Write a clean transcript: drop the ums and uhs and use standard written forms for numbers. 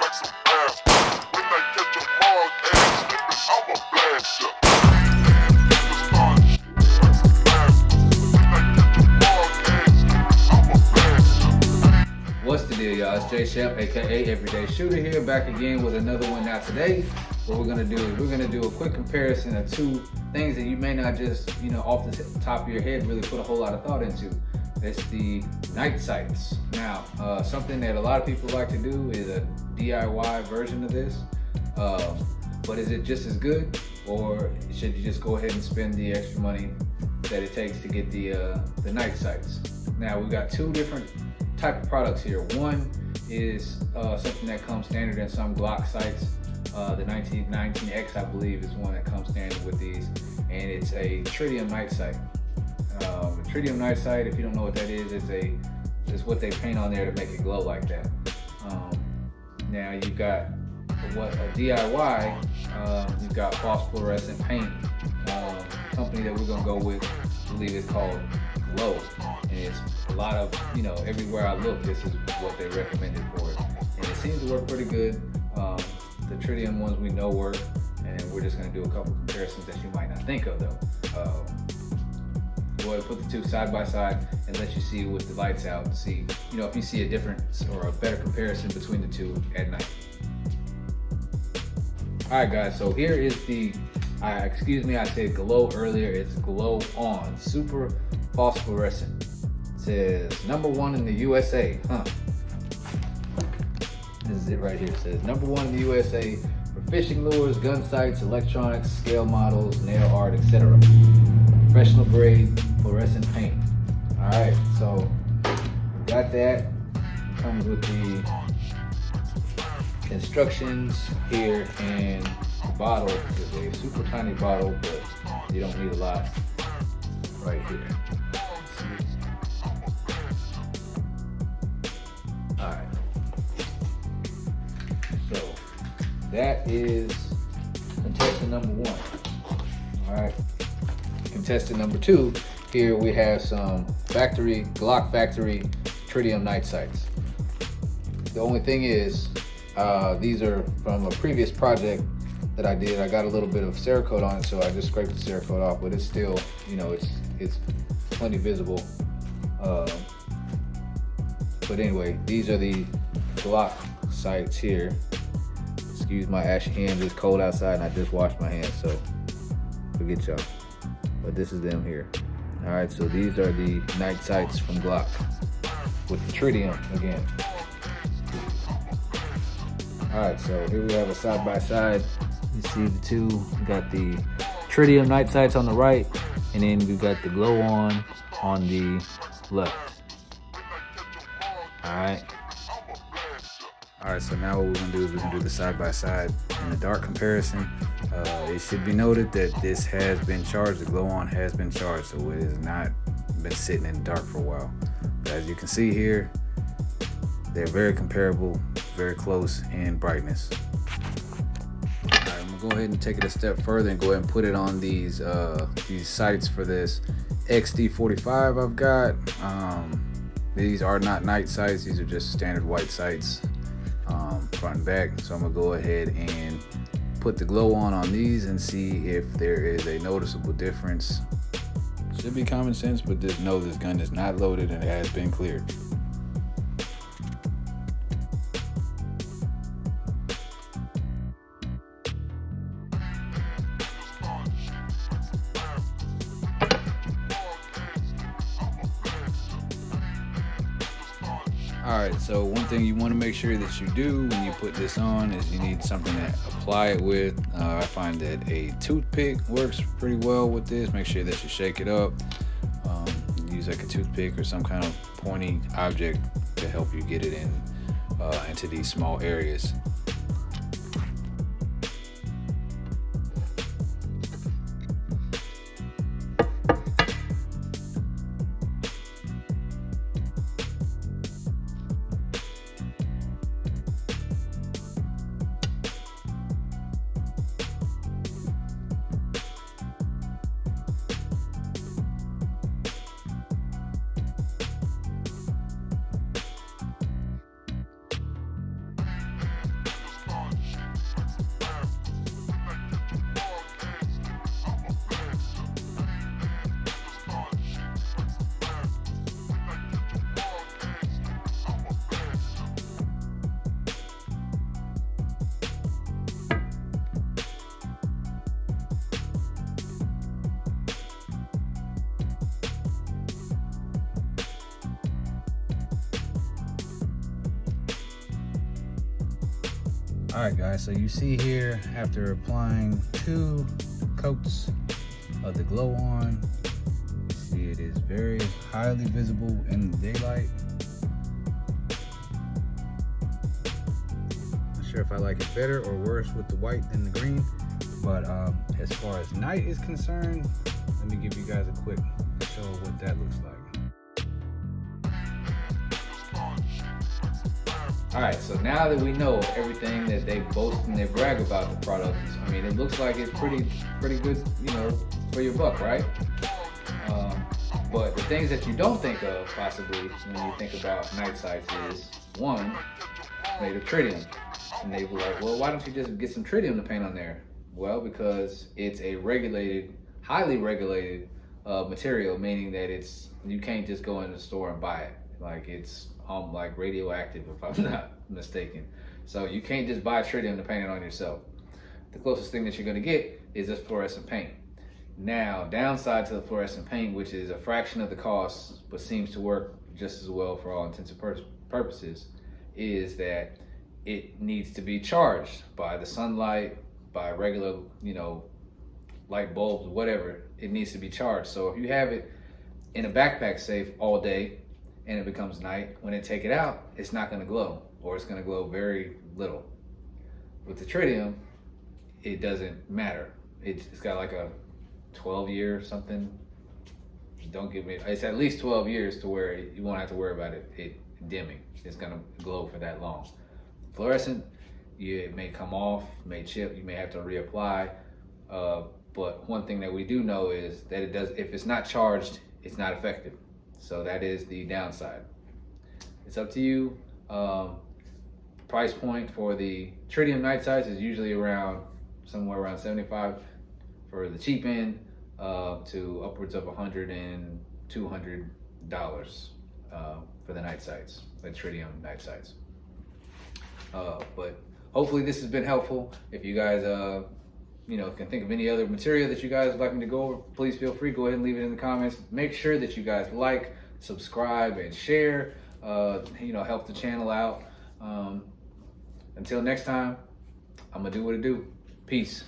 like some bastards. When I catch a mug, ass slipping, I'ma blast ya. What's the deal, y'all? It's Jay Shep, aka Everyday Shooter here, back again with another one. Now today, what we're gonna do is we're gonna do a quick comparison of two things that you may not just, off the top of your head really put a whole lot of thought into. It's the night sights. Now, something that a lot of people like to do is a DIY version of this. But is it just as good, or should you just go ahead and spend the extra money that it takes to get the night sights? Now, we've got two different type of products here. One is something that comes standard in some Glock sights. The 19X, I believe, is one that comes standard with these, and it's a Tritium Night Sight. A Tritium Night Sight, if you don't know what that is it's what they paint on there to make it glow like that. Now you've got a DIY. You've got phosphorescent paint. Company that we're gonna go with, I believe it's called Glow, and it's a lot of, everywhere I look, this is what they recommended for it, and it seems to work pretty good. The Tritium ones we know work, and we're just going to do a couple comparisons that you might not think of though. Go ahead and put the two side by side and let you see with the lights out and see, if you see a difference or a better comparison between the two at night. Alright guys, so here is I said glow earlier, it's glow on, super phosphorescent. It says #1 in the USA, This is it right here. It says #1 in the USA for fishing lures, gun sights, electronics, scale models, nail art, etc. Professional grade fluorescent paint. Alright, so got that. Comes with the instructions here, and the bottle is a super tiny bottle, but you don't need a lot right here. Alright. So that is contestant #1. Alright. Contestant #2, here we have some Glock Factory Tritium Night Sights. The only thing is, these are from a previous project that I did. I got a little bit of Cerakote on it, so I just scraped the Cerakote off, but it's still, it's plenty visible. But anyway, these are the Glock sights here. Excuse my ashy hands, it's cold outside and I just washed my hands, so forget y'all. But this is them here. Alright, so these are the night sights from Glock with the Tritium again. Alright, so here we have a side by side. You see the two. We got the Tritium night sights on the right, and then we got the glow on the left. Alright. Alright, so now what we're gonna do is we're gonna do the side by side in the dark comparison. It should be noted that this has been charged, the glow on has been charged, so it has not been sitting in the dark for a while. But as you can see here, they're very comparable, very close in brightness. Alright, I'm gonna go ahead and take it a step further and go ahead and put it on these sights for this XD45 I've got. These are not night sights, these are just standard white sights, front and back. So I'm gonna go ahead and put the glow on these and see if there is a noticeable difference. Should be common sense, but just know this gun is not loaded and it has been cleared. Alright, so one thing you want to make sure that you do when you put this on is you need something to apply it with. I find that a toothpick works pretty well with this. Make sure that you shake it up. Use like a toothpick or some kind of pointy object to help you get it into these small areas. All right, guys, so you see here, after applying 2 coats of the glow on, you see it is very highly visible in the daylight. Not sure if I like it better or worse with the white than the green, but as far as night is concerned, let me give you guys a quick show of what that looks like. All right, so now that we know everything that they boast and they brag about the product, I mean, it looks like it's pretty good, you know, for your buck, right? But the things that you don't think of possibly when you think about night sights is, one, made of tritium. And they were like, well, why don't you just get some tritium to paint on there? Well, because it's a regulated, highly regulated material, meaning that you can't just go in the store and buy it. Like it's like radioactive, if I'm not mistaken. So you can't just buy tritium to paint it on yourself. The closest thing that you're gonna get is this fluorescent paint. Now, downside to the fluorescent paint, which is a fraction of the cost, but seems to work just as well for all intents and purposes, is that it needs to be charged by the sunlight, by regular, you know, light bulbs, whatever. It needs to be charged. So if you have it in a backpack safe all day and it becomes night, when they take it out, it's not gonna glow, or it's gonna glow very little. With the tritium, it doesn't matter. It's got like a 12-year something. Don't give me, it's at least 12 years to where you won't have to worry about it dimming. It's gonna glow for that long. Fluorescent, it may come off, may chip, you may have to reapply. But one thing that we do know is that if it's not charged, it's not effective. So that is the downside. It's up to you. Price point for the Tritium Night Sites is usually somewhere around $75 for the cheap end, to upwards of $100 and $200 for the night sights, the Tritium Night Sites. But hopefully this has been helpful. If you guys can think of any other material that you guys would like me to go over, please feel free, go ahead and leave it in the comments. Make sure that you guys like, subscribe, and share, help the channel out. Until next time, I'm gonna do what I do. Peace.